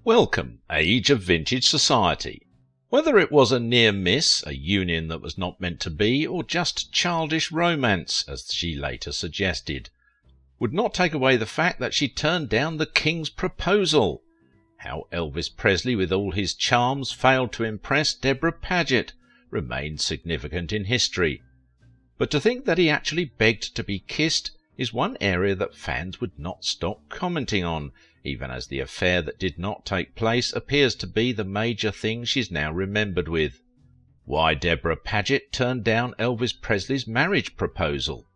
Welcome, age of vintage society. Whether it was a near miss, a union that was not meant to be, or just childish romance, as she later suggested, would not take away the fact that she turned down the King's proposal. How Elvis Presley, with all his charms, failed to impress Debra Paget remains significant in history. But to think that he actually begged to be kissed is one area that fans would not stop commenting on, even as the affair that did not take place appears to be the major thing she's now remembered with. Why Debra Paget turned down Elvis Presley's marriage proposal.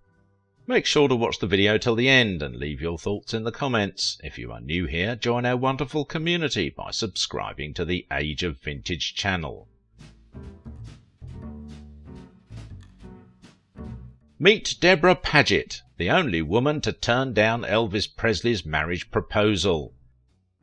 Make sure to watch the video till the end and leave your thoughts in the comments. If you are new here, join our wonderful community by subscribing to the Age of Vintage channel. Meet Debra Paget, the only woman to turn down Elvis Presley's marriage proposal.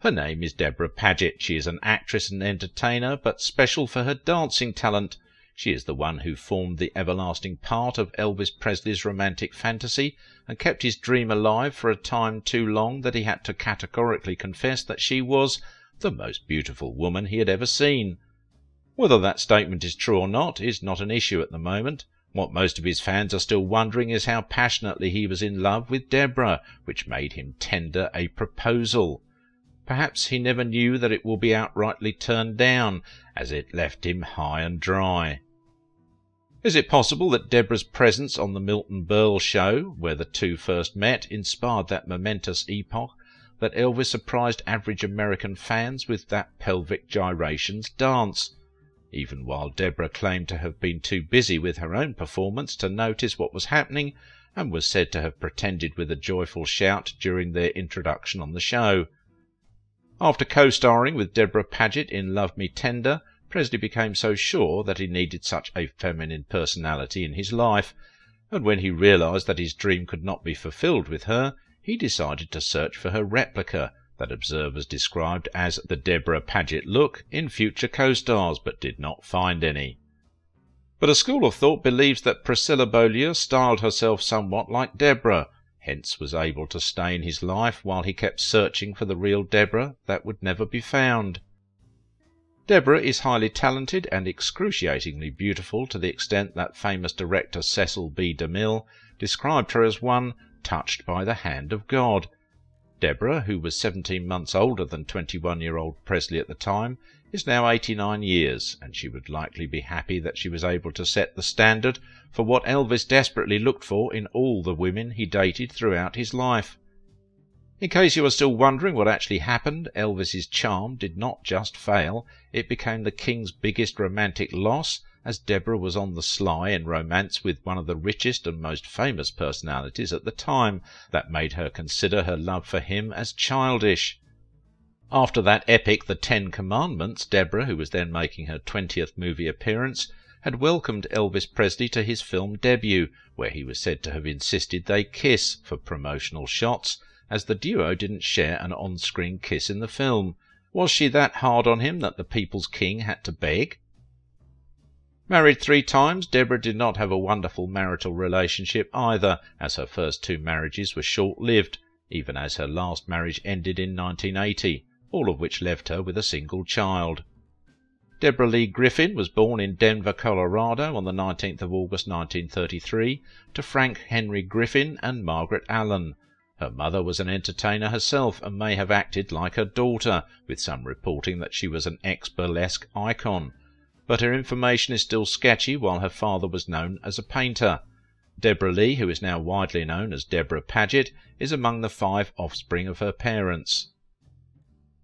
Her name is Debra Paget. She is an actress and entertainer, but special for her dancing talent. She is the one who formed the everlasting part of Elvis Presley's romantic fantasy and kept his dream alive for a time too long that he had to categorically confess that she was the most beautiful woman he had ever seen. Whether that statement is true or not is not an issue at the moment. What most of his fans are still wondering is how passionately he was in love with Debra, which made him tender a proposal. Perhaps he never knew that it will be outrightly turned down, as it left him high and dry. Is it possible that Debra's presence on the Milton Berle show, where the two first met, inspired that momentous epoch, that Elvis surprised average American fans with that pelvic gyrations dance? Even while Debra claimed to have been too busy with her own performance to notice what was happening, and was said to have pretended with a joyful shout during their introduction on the show. After co-starring with Debra Paget in Love Me Tender, Presley became so sure that he needed such a feminine personality in his life, and when he realized that his dream could not be fulfilled with her, he decided to search for her replica, that observers described as the Debra Paget look, in future co-stars, but did not find any. But a school of thought believes that Priscilla Beaulieu styled herself somewhat like Debra, hence was able to stay in his life while he kept searching for the real Debra that would never be found. Debra is highly talented and excruciatingly beautiful, to the extent that famous director Cecil B. DeMille described her as one touched by the hand of God. Debra, who was 17 months older than 21-year-old Presley at the time, is now 89 years, and she would likely be happy that she was able to set the standard for what Elvis desperately looked for in all the women he dated throughout his life. In case you are still wondering what actually happened, Elvis's charm did not just fail, it became the King's biggest romantic loss, as Debra was on the sly in romance with one of the richest and most famous personalities at the time, that made her consider her love for him as childish. After that epic The 10 Commandments, Debra, who was then making her 20th movie appearance, had welcomed Elvis Presley to his film debut, where he was said to have insisted they kiss for promotional shots, as the duo didn't share an on-screen kiss in the film. Was she that hard on him that the People's King had to beg? Married 3 times, Debra did not have a wonderful marital relationship either, as her first 2 marriages were short-lived, even as her last marriage ended in 1980, all of which left her with a single child. Debra Lee Griffin was born in Denver, Colorado on the 19th of August 1933 to Frank Henry Griffin and Margaret Allen. Her mother was an entertainer herself and may have acted like her daughter, with some reporting that she was an ex-burlesque icon. But her information is still sketchy, while her father was known as a painter. Debra Lee, who is now widely known as Debra Paget, is among the 5 offspring of her parents.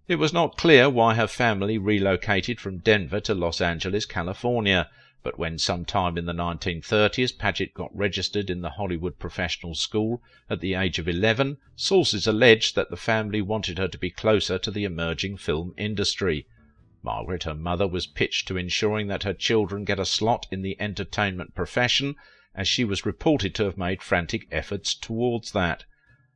It was not clear why her family relocated from Denver to Los Angeles, California, but when sometime in the 1930s Paget got registered in the Hollywood Professional School at the age of 11, sources alleged that the family wanted her to be closer to the emerging film industry. Margaret, her mother, was pitched to ensuring that her children get a slot in the entertainment profession, as she was reported to have made frantic efforts towards that.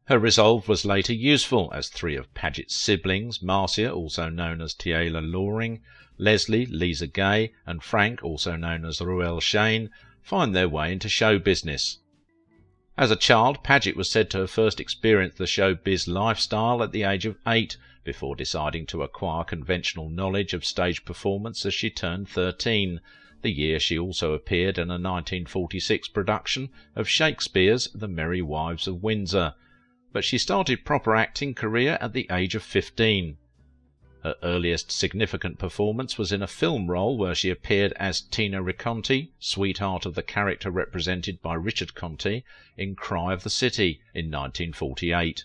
Her resolve was later useful, as 3 of Paget's siblings, Marcia, also known as Tiela Loring, Leslie, Lisa Gay, and Frank, also known as Ruel Shane, find their way into show business. As a child, Paget was said to have first experienced the showbiz lifestyle at the age of 8, before deciding to acquire conventional knowledge of stage performance as she turned 13, the year she also appeared in a 1946 production of Shakespeare's The Merry Wives of Windsor, but she started proper acting career at the age of 15. Her earliest significant performance was in a film role where she appeared as Tina Riconti, sweetheart of the character represented by Richard Conti in Cry of the City in 1948.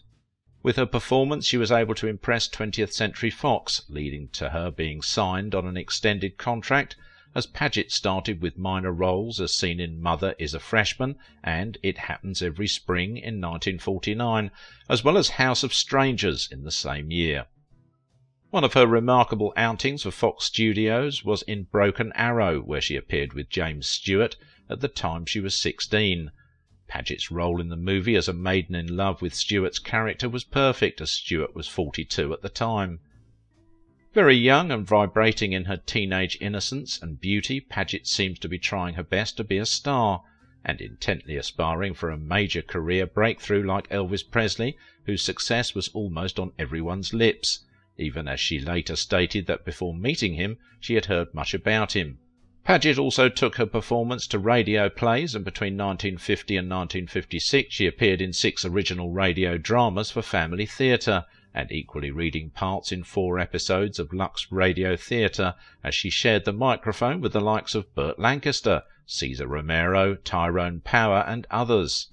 With her performance she was able to impress 20th Century Fox, leading to her being signed on an extended contract, as Paget started with minor roles as seen in Mother is a Freshman and It Happens Every Spring in 1949, as well as House of Strangers in the same year. One of her remarkable outings for Fox Studios was in Broken Arrow, where she appeared with James Stewart at the time she was 16. Paget's role in the movie as a maiden in love with Stewart's character was perfect, as Stewart was 42 at the time. Very young and vibrating in her teenage innocence and beauty, Paget seems to be trying her best to be a star, and intently aspiring for a major career breakthrough like Elvis Presley, whose success was almost on everyone's lips, even as she later stated that before meeting him she had heard much about him. Paget also took her performance to radio plays, and between 1950 and 1956 she appeared in 6 original radio dramas for family theatre, and equally reading parts in 4 episodes of Lux Radio Theatre, as she shared the microphone with the likes of Burt Lancaster, Cesar Romero, Tyrone Power, and others.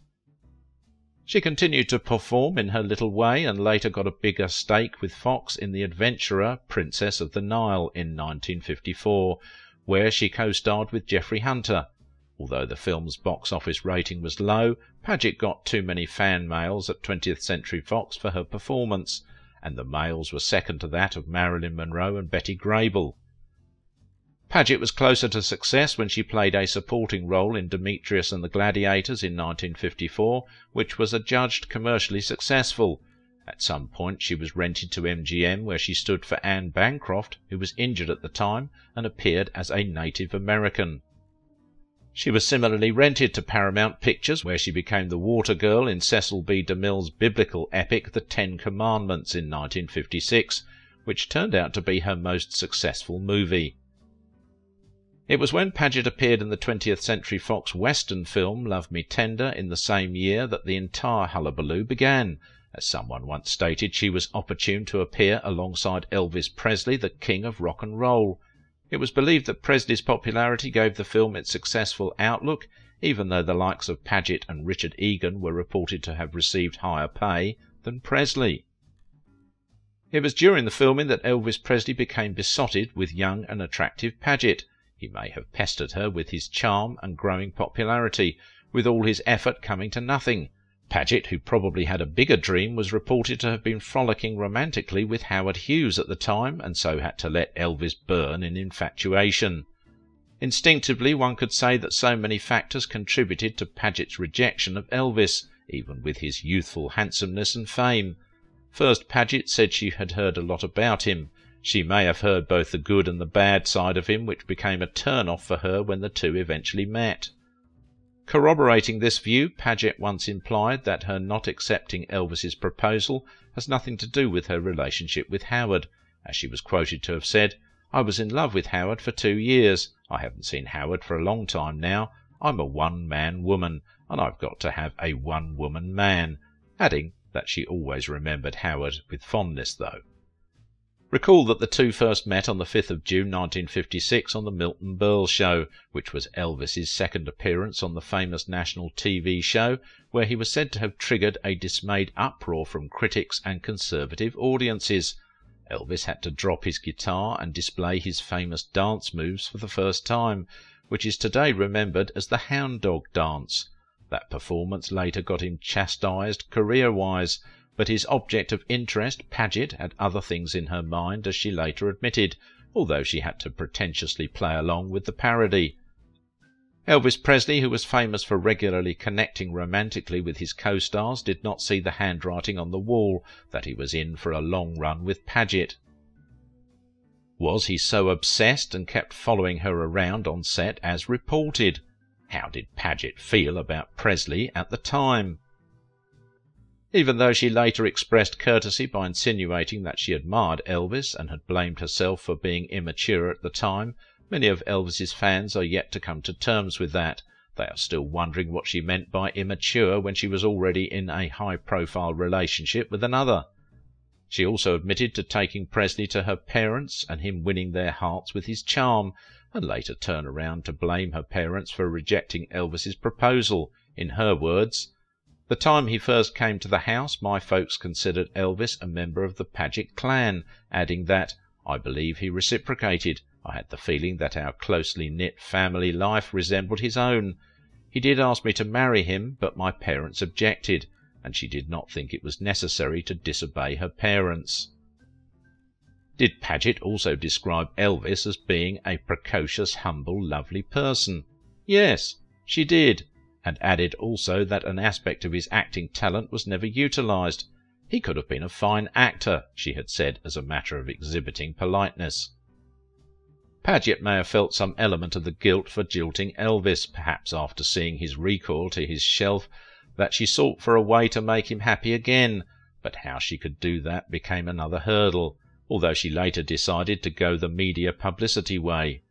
She continued to perform in her little way, and later got a bigger stake with Fox in The Adventurer, Princess of the Nile in 1954, where she co-starred with Jeffrey Hunter. Although the film's box office rating was low, Paget got too many fan mails at 20th Century Fox for her performance, and the mails were second to that of Marilyn Monroe and Betty Grable. Paget was closer to success when she played a supporting role in Demetrius and the Gladiators in 1954, which was adjudged commercially successful. At some point she was rented to MGM, where she stood for Anne Bancroft, who was injured at the time and appeared as a Native American. She was similarly rented to Paramount Pictures, where she became the water girl in Cecil B. DeMille's biblical epic The Ten Commandments in 1956, which turned out to be her most successful movie. It was when Paget appeared in the 20th Century Fox Western film Love Me Tender in the same year that the entire hullabaloo began. As someone once stated, she was opportune to appear alongside Elvis Presley, the king of rock and roll. It was believed that Presley's popularity gave the film its successful outlook, even though the likes of Paget and Richard Egan were reported to have received higher pay than Presley. It was during the filming that Elvis Presley became besotted with young and attractive Paget. He may have pestered her with his charm and growing popularity, with all his effort coming to nothing. Paget, who probably had a bigger dream, was reported to have been frolicking romantically with Howard Hughes at the time, and so had to let Elvis burn in infatuation. Instinctively one could say that so many factors contributed to Paget's rejection of Elvis, even with his youthful handsomeness and fame. First, Paget said she had heard a lot about him. She may have heard both the good and the bad side of him, which became a turn-off for her when the two eventually met. Corroborating this view, Paget once implied that her not accepting Elvis's proposal has nothing to do with her relationship with Howard, as she was quoted to have said, "I was in love with Howard for 2 years. I haven't seen Howard for a long time now. I'm a one-man woman, and I've got to have a one-woman man," adding that she always remembered Howard with fondness, though. Recall that the two first met on the 5th of June 1956 on the Milton Berle Show, which was Elvis's second appearance on the famous national TV show, where he was said to have triggered a dismayed uproar from critics and conservative audiences. Elvis had to drop his guitar and display his famous dance moves for the first time, which is today remembered as the Hound Dog Dance. That performance later got him chastised career-wise, but his object of interest, Paget, had other things in her mind, as she later admitted, although she had to pretentiously play along with the parody. Elvis Presley, who was famous for regularly connecting romantically with his co-stars, did not see the handwriting on the wall that he was in for a long run with Paget. Was he so obsessed and kept following her around on set as reported? How did Paget feel about Presley at the time? Even though she later expressed courtesy by insinuating that she admired Elvis and had blamed herself for being immature at the time, many of Elvis's fans are yet to come to terms with that. They are still wondering what she meant by immature when she was already in a high-profile relationship with another. She also admitted to taking Presley to her parents and him winning their hearts with his charm, and later turned around to blame her parents for rejecting Elvis's proposal. In her words, "The time he first came to the house, my folks considered Elvis a member of the Paget clan," adding that, "I believe he reciprocated. I had the feeling that our closely knit family life resembled his own. He did ask me to marry him, but my parents objected, and she did not think it was necessary to disobey her parents." Did Paget also describe Elvis as being a precocious, humble, lovely person? Yes, she did, and added also that an aspect of his acting talent was never utilized. He could have been a fine actor, she had said, as a matter of exhibiting politeness. Paget may have felt some element of the guilt for jilting Elvis, perhaps after seeing his recoil to his shelf, that she sought for a way to make him happy again, but how she could do that became another hurdle, although she later decided to go the media publicity way.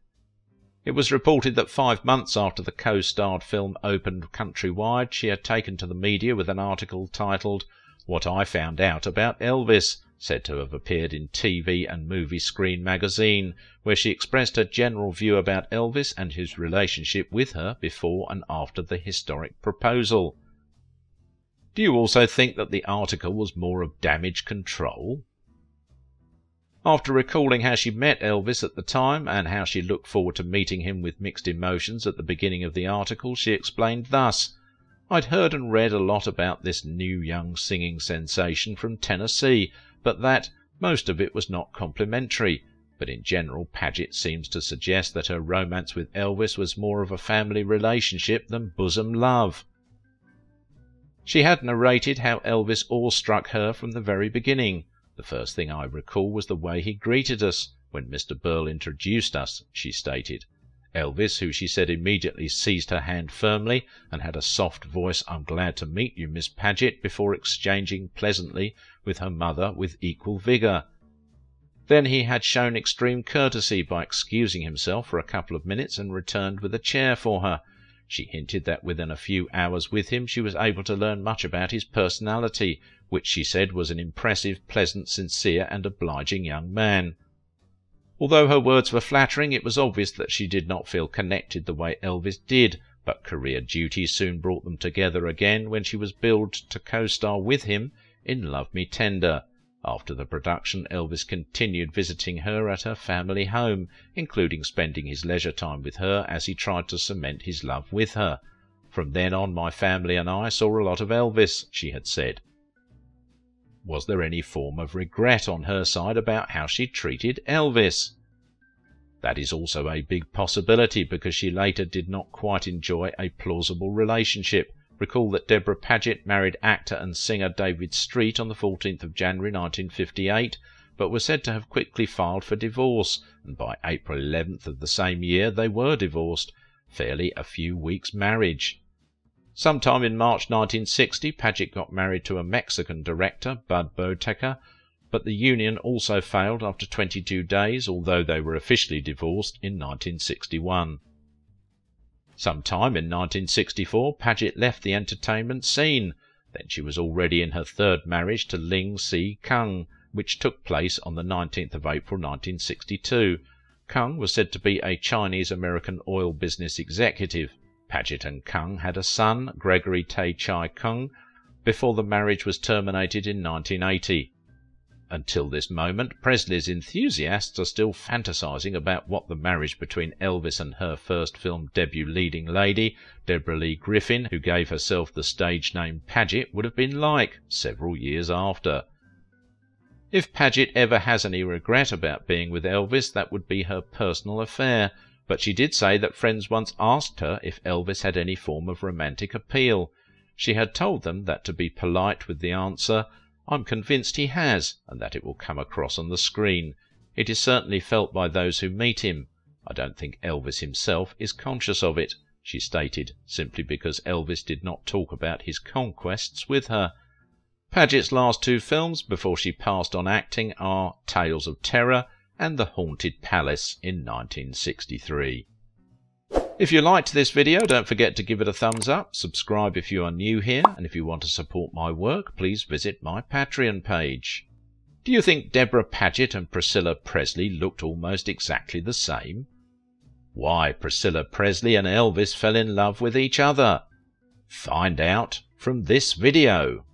It was reported that 5 months after the co-starred film opened countrywide, she had taken to the media with an article titled "What I Found Out About Elvis," said to have appeared in TV and Movie Screen magazine, where she expressed her general view about Elvis and his relationship with her before and after the historic proposal. Do you also think that the article was more of damage control? After recalling how she met Elvis at the time, and how she looked forward to meeting him with mixed emotions at the beginning of the article, she explained thus: "I'd heard and read a lot about this new young singing sensation from Tennessee, but that most of it was not complimentary. But in general, Paget seems to suggest that her romance with Elvis was more of a family relationship than bosom love." She had narrated how Elvis awestruck her from the very beginning. "The first thing I recall was the way he greeted us when Mr. Burl introduced us," she stated. Elvis, who she said immediately seized her hand firmly and had a soft voice, "I'm glad to meet you, Miss Paget," before exchanging pleasantly with her mother with equal vigour. Then he had shown extreme courtesy by excusing himself for a couple of minutes and returned with a chair for her. She hinted that within a few hours with him she was able to learn much about his personality, which she said was an impressive, pleasant, sincere, and obliging young man. Although her words were flattering, it was obvious that she did not feel connected the way Elvis did, but career duties soon brought them together again when she was billed to co-star with him in Love Me Tender. After the production, Elvis continued visiting her at her family home, including spending his leisure time with her as he tried to cement his love with her. "From then on, my family and I saw a lot of Elvis," she had said. Was there any form of regret on her side about how she treated Elvis? That is also a big possibility, because she later did not quite enjoy a plausible relationship. Recall that Debra Paget married actor and singer David Street on the 14th of January 1958, but was said to have quickly filed for divorce, and by April 11th of the same year they were divorced, fairly a few weeks' marriage. Sometime in March 1960, Paget got married to a Mexican director, Bud Botecker, but the union also failed after 22 days, although they were officially divorced in 1961. Sometime in 1964, Paget left the entertainment scene. Then she was already in her third marriage to Ling Si Kung, which took place on the 19th of April 1962. Kung was said to be a Chinese-American oil business executive. Paget and Kung had a son, Gregory Tae Chai Kung, before the marriage was terminated in 1980. Until this moment, Presley's enthusiasts are still fantasizing about what the marriage between Elvis and her first film debut leading lady, Deborah Lee Griffin, who gave herself the stage name Paget, would have been like several years after. If Paget ever has any regret about being with Elvis, that would be her personal affair, but she did say that friends once asked her if Elvis had any form of romantic appeal. She had told them that to be polite with the answer, "I'm convinced he has, and that it will come across on the screen. It is certainly felt by those who meet him. I don't think Elvis himself is conscious of it." she stated, simply because Elvis did not talk about his conquests with her. Paget's last two films before she passed on acting are Tales of Terror and The Haunted Palace in 1963. If you liked this video, don't forget to give it a thumbs up, subscribe if you are new here, and if you want to support my work, please visit my Patreon page. Do you think Debra Paget and Priscilla Presley looked almost exactly the same? Why Priscilla Presley and Elvis fell in love with each other? Find out from this video.